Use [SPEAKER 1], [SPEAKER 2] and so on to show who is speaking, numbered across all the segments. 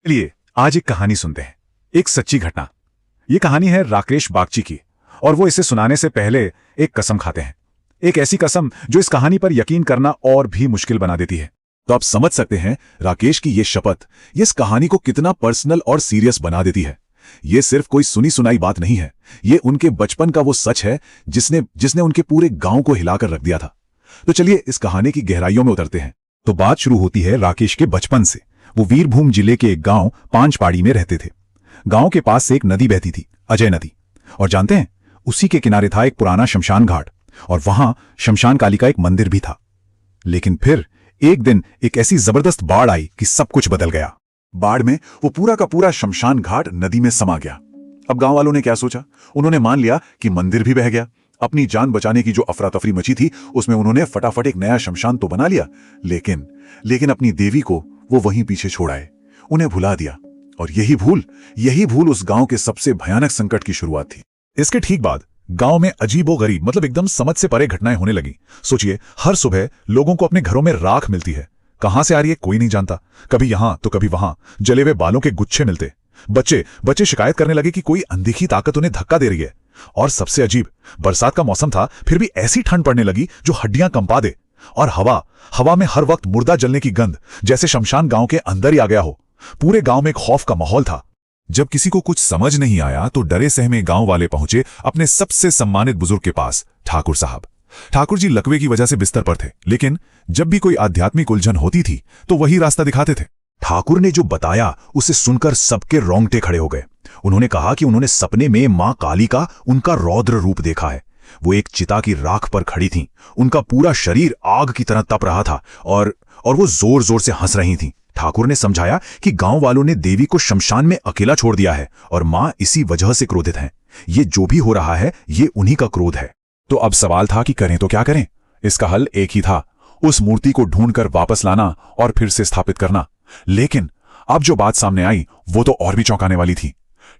[SPEAKER 1] चलिए आज एक कहानी सुनते हैं, एक सच्ची घटना। ये कहानी है राकेश बागची की, और वो इसे सुनाने से पहले एक कसम खाते हैं। एक ऐसी कसम जो इस कहानी पर यकीन करना और भी मुश्किल बना देती है।
[SPEAKER 2] तो आप समझ सकते हैं राकेश की ये शपथ इस कहानी को कितना पर्सनल और सीरियस बना देती है। ये सिर्फ कोई सुनी सुनाई बात नहीं है, ये उनके बचपन का वो सच है जिसने जिसने उनके पूरे गांव को हिलाकर रख दिया था। तो चलिए इस कहानी की गहराइयों में उतरते हैं।
[SPEAKER 1] तो बात शुरू होती है राकेश के बचपन से। वो वीरभूम जिले के एक गांव पांचपाड़ी में रहते थे। गांव के पास से एक नदी बहती थी, अजय नदी। और जानते हैं, उसी के किनारे था एक पुराना शमशान घाट, और वहां शमशान काली का एक मंदिर भी था। लेकिन फिर एक दिन एक ऐसी जबरदस्त बाढ़ आई कि सब कुछ बदल गया।
[SPEAKER 2] बाढ़ में वो पूरा का पूरा शमशान घाट नदी में समा गया। अब गांव वालों ने क्या सोचा, उन्होंने मान लिया कि मंदिर भी बह गया। अपनी जान बचाने की जो अफरा तफरी मची थी उसमें उन्होंने फटाफट एक नया शमशान तो बना लिया, लेकिन अपनी देवी को वो वहीं पीछे छोड़ आए, उन्हें भुला दिया। और यही भूल उस गांव के सबसे भयानक संकट की शुरुआत थी।
[SPEAKER 1] इसके ठीक बाद गांव में अजीबोगरीब, मतलब एकदम समझ से परे घटनाएं होने लगी। सोचिए, हर सुबह लोगों को अपने घरों में राख मिलती है। कहां से आ रही है कोई नहीं जानता। कभी यहां तो कभी वहां जले हुए बालों के गुच्छे मिलते। बच्चे शिकायत करने लगे कि कोई अनदेखी ताकत उन्हें धक्का दे रही है। और सबसे अजीब, बरसात का मौसम था, फिर भी ऐसी ठंड पड़ने लगी जो हड्डियां कंपा दे। और हवा में हर वक्त मुर्दा जलने की गंध, जैसे शमशान गांव के अंदर ही आ गया हो। पूरे गांव में एक खौफ का माहौल था।
[SPEAKER 2] जब किसी को कुछ समझ नहीं आया तो डरे सहमे गांव वाले पहुंचे अपने सबसे सम्मानित बुजुर्ग के पास, ठाकुर साहब। ठाकुर जी लकवे की वजह से बिस्तर पर थे, लेकिन जब भी कोई आध्यात्मिक उलझन होती थी तो वही रास्ता दिखाते थे। ठाकुर ने जो बताया उसे सुनकर सबके रोंगटे खड़े हो गए। उन्होंने कहा कि उन्होंने सपने में मां काली का उनका रौद्र रूप देखा है। वो एक चिता की राख पर खड़ी थीं। उनका पूरा शरीर आग की तरह तप रहा था और वो जोर जोर से हंस रही थीं। ठाकुर ने समझाया कि गांव वालों ने देवी को शमशान में अकेला छोड़ दिया है और मां इसी वजह से क्रोधित हैं। ये जो भी हो रहा है ये उन्हीं का क्रोध है।
[SPEAKER 1] तो अब सवाल था कि करें तो क्या करें। इसका हल एक ही था, उस मूर्ति को ढूंढकर वापस लाना और फिर से स्थापित करना। लेकिन अब जो बात सामने आई वो तो और भी चौंकाने वाली थी।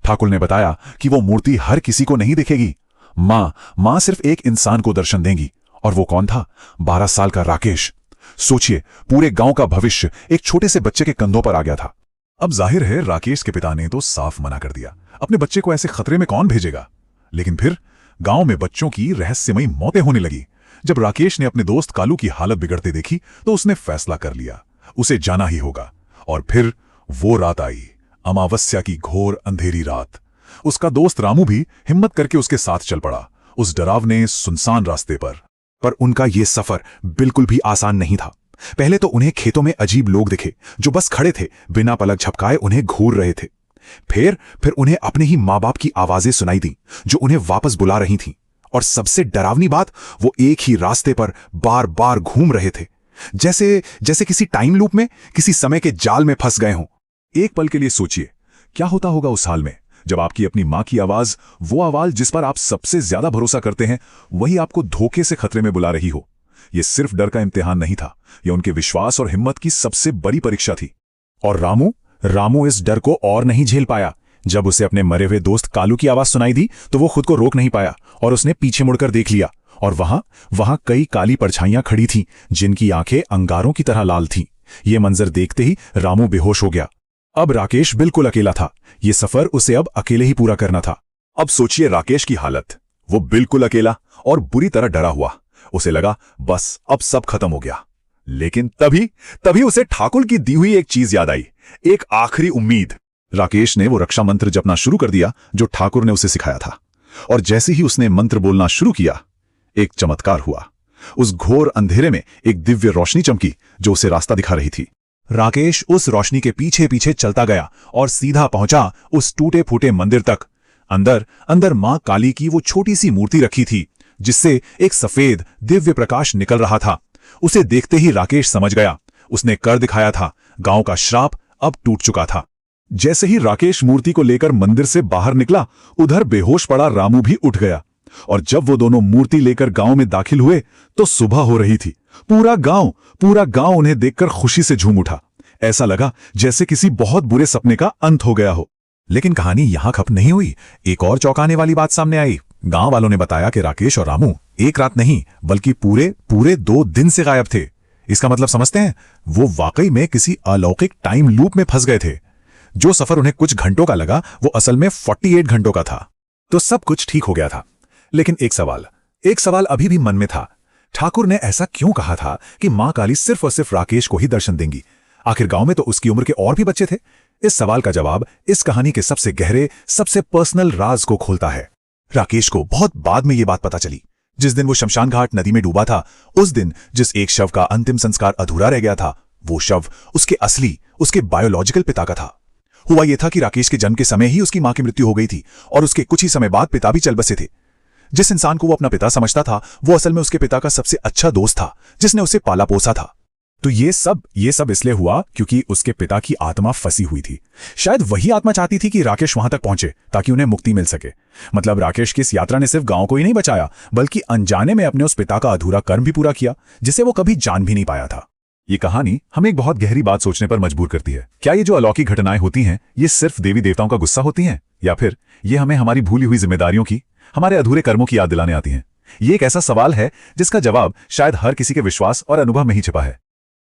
[SPEAKER 1] ठाकुर ने बताया कि वो मूर्ति हर किसी को नहीं दिखेगी। मां सिर्फ एक इंसान को दर्शन देंगी। और वो कौन था? 12 साल का राकेश। सोचिए, पूरे गांव का भविष्य एक छोटे से बच्चे के कंधों पर आ गया था।
[SPEAKER 2] अब जाहिर है राकेश के पिता ने तो साफ मना कर दिया। अपने बच्चे को ऐसे खतरे में कौन भेजेगा? लेकिन फिर गांव में बच्चों की रहस्यमयी मौतें होने लगी। जब राकेश ने अपने दोस्त कालू की हालत बिगड़ते देखी तो उसने फैसला कर लिया, उसे जाना ही होगा। और फिर वो रात आई, अमावस्या की घोर अंधेरी रात। उसका दोस्त रामू भी हिम्मत करके उसके साथ चल पड़ा, उस डरावने सुनसान रास्ते पर उनका ये सफर बिल्कुल भी आसान नहीं था। पहले तो उन्हें खेतों में अजीब लोग दिखे जो बस खड़े थे, बिना पलक झपकाए उन्हें घूर रहे थे। फिर उन्हें अपने ही माँ बाप की आवाजें सुनाई दी जो उन्हें वापस बुला रही थीं। और सबसे डरावनी बात, वो एक ही रास्ते पर बार बार घूम रहे थे, जैसे किसी टाइम लूप में, किसी समय के जाल में फंस गए हों। एक पल के लिए सोचिए, क्या होता होगा उस हाल में जब आपकी अपनी मां की आवाज, वो आवाज जिस पर आप सबसे ज्यादा भरोसा करते हैं, वही आपको धोखे से खतरे में बुला रही हो। यह सिर्फ डर का इम्तिहान नहीं था, यह उनके विश्वास और हिम्मत की सबसे बड़ी परीक्षा थी।
[SPEAKER 1] और रामू इस डर को और नहीं झेल पाया। जब उसे अपने मरे हुए दोस्त कालू की आवाज सुनाई दी तो वो खुद को रोक नहीं पाया और उसने पीछे मुड़कर देख लिया। और वहां कई काली परछाइयां खड़ी थीं जिनकी आंखें अंगारों की तरह लाल थीं। ये मंजर देखते ही रामू बेहोश हो गया। अब राकेश बिल्कुल अकेला था। ये सफर उसे अब अकेले ही पूरा करना था।
[SPEAKER 2] अब सोचिए राकेश की हालत, वो बिल्कुल अकेला और बुरी तरह डरा हुआ। उसे लगा बस अब सब खत्म हो गया। लेकिन तभी उसे ठाकुर की दी हुई एक चीज याद आई, एक आखिरी उम्मीद। राकेश ने वो रक्षा मंत्र जपना शुरू कर दिया जो ठाकुर ने उसे सिखाया था। और जैसे ही उसने मंत्र बोलना शुरू किया, एक चमत्कार हुआ। उस घोर अंधेरे में एक दिव्य रोशनी चमकी जो उसे रास्ता दिखा रही थी। राकेश उस रोशनी के पीछे पीछे चलता गया और सीधा पहुंचा उस टूटे फूटे मंदिर तक। अंदर मां काली की वो छोटी सी मूर्ति रखी थी जिससे एक सफेद दिव्य प्रकाश निकल रहा था। उसे देखते ही राकेश समझ गया, उसने कर दिखाया था, गांव का श्राप अब टूट चुका था। जैसे ही राकेश मूर्ति को लेकर मंदिर से बाहर निकला, उधर बेहोश पड़ा रामू भी उठ गया। और जब वो दोनों मूर्ति लेकर गांव में दाखिल हुए तो सुबह हो रही थी। पूरा गांव उन्हें देखकर खुशी से झूम उठा। ऐसा लगा जैसे किसी बहुत बुरे सपने का अंत हो गया हो।
[SPEAKER 1] लेकिन कहानी यहां खत्म नहीं हुई। एक और चौंकाने वाली बात सामने आई। गांव वालों ने बताया कि राकेश और रामू एक रात नहीं बल्कि पूरे 2 दिन से गायब थे। इसका मतलब समझते हैं, वो वाकई में किसी अलौकिक टाइम लूप में फंस गए थे।
[SPEAKER 2] जो सफर उन्हें कुछ घंटों का लगा वो असल में 48 घंटों का था। तो सब कुछ ठीक हो गया था, लेकिन एक सवाल अभी भी मन में था। ठाकुर ने ऐसा क्यों कहा था कि मां काली सिर्फ और सिर्फ राकेश को ही दर्शन देंगी? आखिर गांव में तो उसकी उम्र के और भी बच्चे थे। इस सवाल का जवाब इस कहानी के सबसे गहरे, सबसे पर्सनल राज को खोलता है। राकेश को बहुत बाद में यह बात पता चली। जिस दिन वो शमशान घाट नदी में डूबा था, उस दिन जिस एक शव का अंतिम संस्कार अधूरा रह गया था, वो शव उसके बायोलॉजिकल पिता का था। हुआ यह था कि राकेश के जन्म के समय ही उसकी मां की मृत्यु हो गई थी और उसके कुछ ही समय बाद पिता भी चल बसे थे। जिस इंसान को वो अपना पिता समझता था, वो असल में उसके पिता का सबसे अच्छा दोस्त था, जिसने उसे पाला पोसा था। तो ये सब इसलिए हुआ क्योंकि उसके पिता की आत्मा फंसी हुई थी। शायद वही आत्मा चाहती थी कि राकेश वहां तक पहुंचे ताकि उन्हें मुक्ति मिल सके। मतलब राकेश की इस यात्रा ने सिर्फ गांव को ही नहीं बचाया, बल्कि अनजाने में अपने उस पिता का अधूरा कर्म भी पूरा किया, जिसे वो कभी जान भी नहीं पाया था। ये कहानी हमें एक बहुत गहरी बात सोचने पर मजबूर करती है। क्या ये जो अलौकिक घटनाएं होती हैं, ये सिर्फ देवी देवताओं का गुस्सा होती हैं, या फिर ये हमें हमारी भूली हुई जिम्मेदारियों की, हमारे अधूरे कर्मों की याद दिलाने आती हैं? ये एक ऐसा सवाल है जिसका जवाब शायद हर किसी के विश्वास और अनुभव में ही छिपा है।